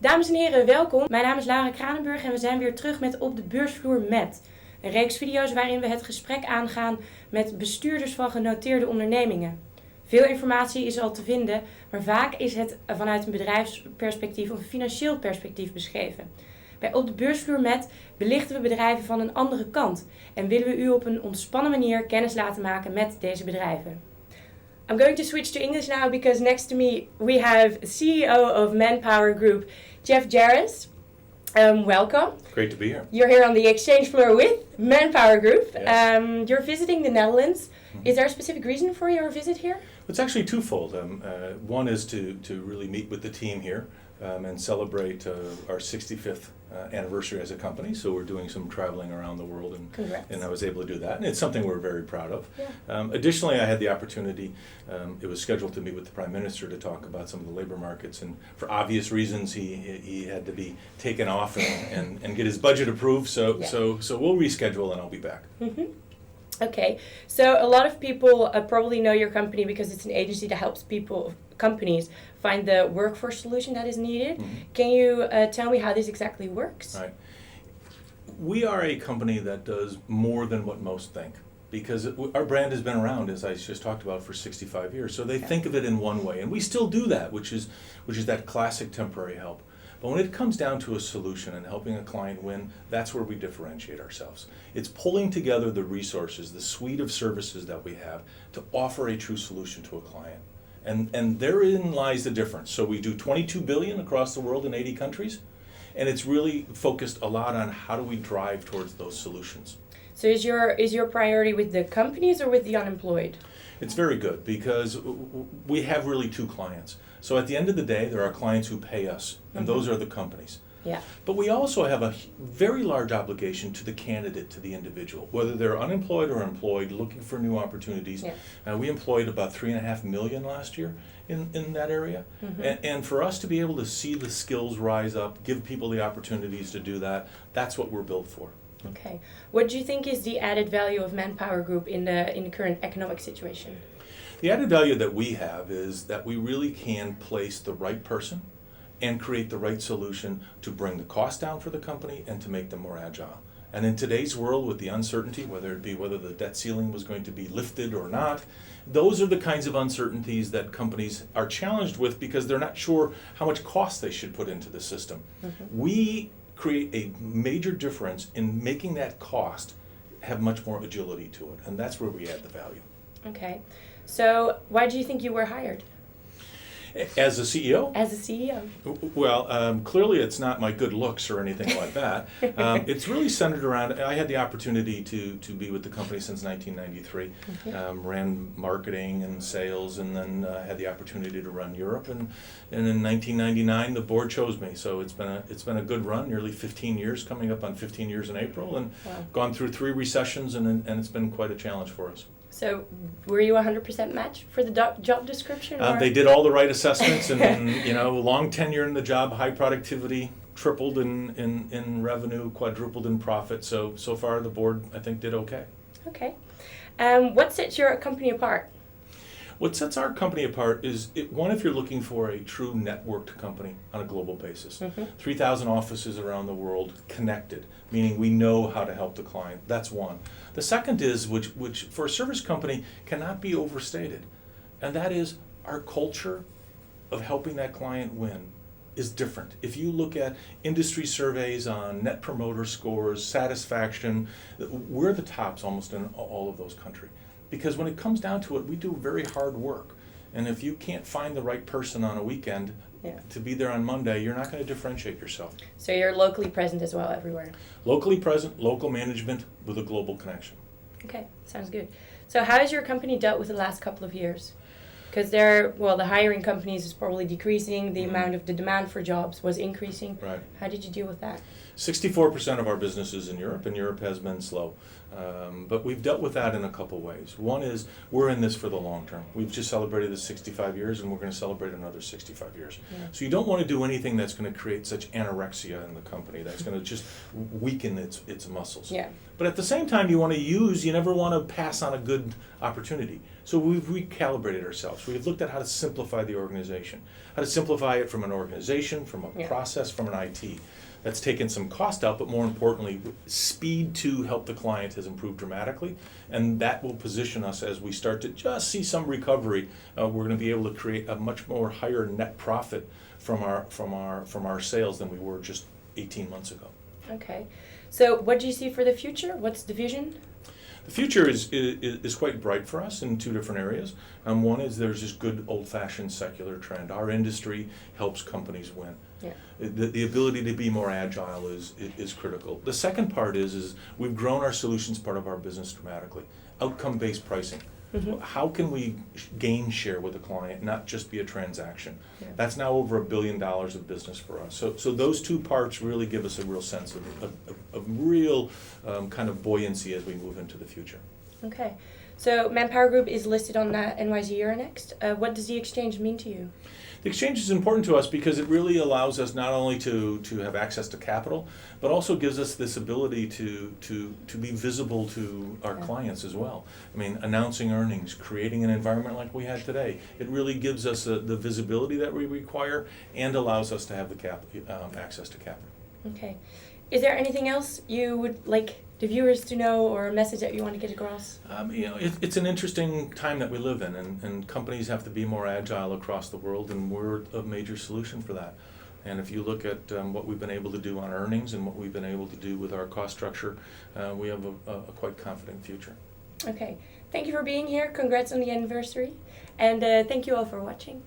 Dames en heren, welkom. Mijn naam is Kranenburg en we zijn weer terug met Op de beursvloer met. Een reeks video's waarin we het gesprek aangaan met bestuurders van genoteerde ondernemingen. Veel informatie is al te vinden, maar vaak is het vanuit een bedrijfsperspectief of een financieel perspectief beschreven. Bij Op de beursvloer met belichten we bedrijven van een andere kant en willen we u op een ontspannen manier kennis laten maken met deze bedrijven. I'm going to switch to English now because next to me we have CEO of ManpowerGroup, Jeff Joerres. Welcome. Great to be here. You're here on the exchange floor with ManpowerGroup. Yes. You're visiting the Netherlands. Mm-hmm. Is there a specific reason for your visit here? It's actually twofold. One is to really meet with the team here and celebrate our 65th anniversary as a company. So we're doing some traveling around the world, and I was able to do that. And it's something we're very proud of. Yeah. Additionally, I had the opportunity, it was scheduled to meet with the Prime Minister to talk about some of the labor markets. And for obvious reasons, he had to be taken off and get his budget approved. So we'll reschedule and I'll be back. Mm-hmm. Okay, so a lot of people probably know your company because it's an agency that helps companies find the workforce solution that is needed. Mm-hmm. Can you tell me how this exactly works? Right. We are a company that does more than what most think, because our brand has been around, as I just talked about, for 65 years. So they think of it in one way, and we still do that, which is that classic temporary help. But when it comes down to a solution and helping a client win, that's where we differentiate ourselves. It's pulling together the resources, the suite of services that we have to offer a true solution to a client. And therein lies the difference. So we do 22 billion across the world in 80 countries, and it's really focused a lot on how do we drive towards those solutions. So is your priority with the companies or with the unemployed? It's very good because we have really two clients. So at the end of the day, there are clients who pay us, and those are the companies. Yeah. But we also have a very large obligation to the candidate, to the individual, whether they're unemployed or employed, looking for new opportunities. Yeah. We employed about 3.5 million last year in that area. Mm-hmm. And for us to be able to see the skills rise up, give people the opportunities to do that, that's what we're built for. Okay. What do you think is the added value of ManpowerGroup in the current economic situation? The added value that we have is that we really can place the right person and create the right solution to bring the cost down for the company and to make them more agile. And in today's world with the uncertainty, whether the debt ceiling was going to be lifted or not, those are the kinds of uncertainties that companies are challenged with because they're not sure how much cost they should put into the system. Mm-hmm. We create a major difference in making that cost have much more agility to it, and that's where we add the value. Okay. So why do you think you were hired? As a CEO? As a CEO. Well, clearly it's not my good looks or anything like that. It's really centered around, I had the opportunity to be with the company since 1993. Mm-hmm. Ran marketing and sales, and then had the opportunity to run Europe. And in 1999, the board chose me. So it's been a good run, nearly 15 years, coming up on 15 years in April, and gone through 3 recessions, and it's been quite a challenge for us. So were you 100% match for the job description? They did all the right assessments, and long tenure in the job, high productivity, tripled in revenue, quadrupled in profit. So far the board, I think, did okay. Okay. What sets your company apart? What sets our company apart is, one, if you're looking for a true networked company on a global basis. Mm-hmm. 3,000 offices around the world connected, meaning we know how to help the client. That's one. The second is, which for a service company cannot be overstated, and that is our culture of helping that client win is different. If you look at industry surveys on net promoter scores, satisfaction, we're the tops almost in all of those countries. Because when it comes down to it, we do very hard work. And if you can't find the right person on a weekend to be there on Monday, you're not going to differentiate yourself. So you're locally present as well everywhere? Locally present, local management with a global connection. Okay, sounds good. So how has your company dealt with the last couple of years? Because the hiring companies is probably decreasing, the amount of the demand for jobs was increasing. Right. How did you deal with that? 64% of our business is in Europe, and Europe has been slow. But we've dealt with that in a couple ways. One is we're in this for the long term. We've just celebrated the 65 years and we're going to celebrate another 65 years. Yeah. So you don't want to do anything that's going to create such anorexia in the company, that's going to just weaken its muscles. Yeah. But at the same time, you never want to pass on a good opportunity. So we've recalibrated ourselves. We've looked at how to simplify the organization, how to simplify it from an organization, from a process, from an IT. That's taken some cost out, but more importantly, speed to help the client has improved dramatically, and that will position us as we start to just see some recovery. We're going to be able to create a much more higher net profit from our sales than we were just 18 months ago. Okay, so what do you see for the future? What's the vision? The future is quite bright for us in two different areas. One is there's this good old-fashioned secular trend. Our industry helps companies win. Yeah. The ability to be more agile is critical. The second part is we've grown our solutions part of our business dramatically. Outcome-based pricing. Mm-hmm. How can we gain share with a client, not just be a transaction? Yeah. That's now over $1 billion of business for us. So those two parts really give us a real sense of real kind of buoyancy as we move into the future. Okay. So ManpowerGroup is listed on that NYSE Euronext. What does the exchange mean to you? The exchange is important to us because it really allows us not only to have access to capital, but also gives us this ability to be visible to our clients as well. I mean, announcing earnings, creating an environment like we had today, it really gives us the visibility that we require and allows us to have the access to capital. Okay. Is there anything else you would like the viewers to know, or a message that you want to get across? It's an interesting time that we live in, and companies have to be more agile across the world, and we're a major solution for that. And if you look at what we've been able to do on earnings and what we've been able to do with our cost structure, we have a quite confident future. Okay. Thank you for being here. Congrats on the anniversary. And thank you all for watching.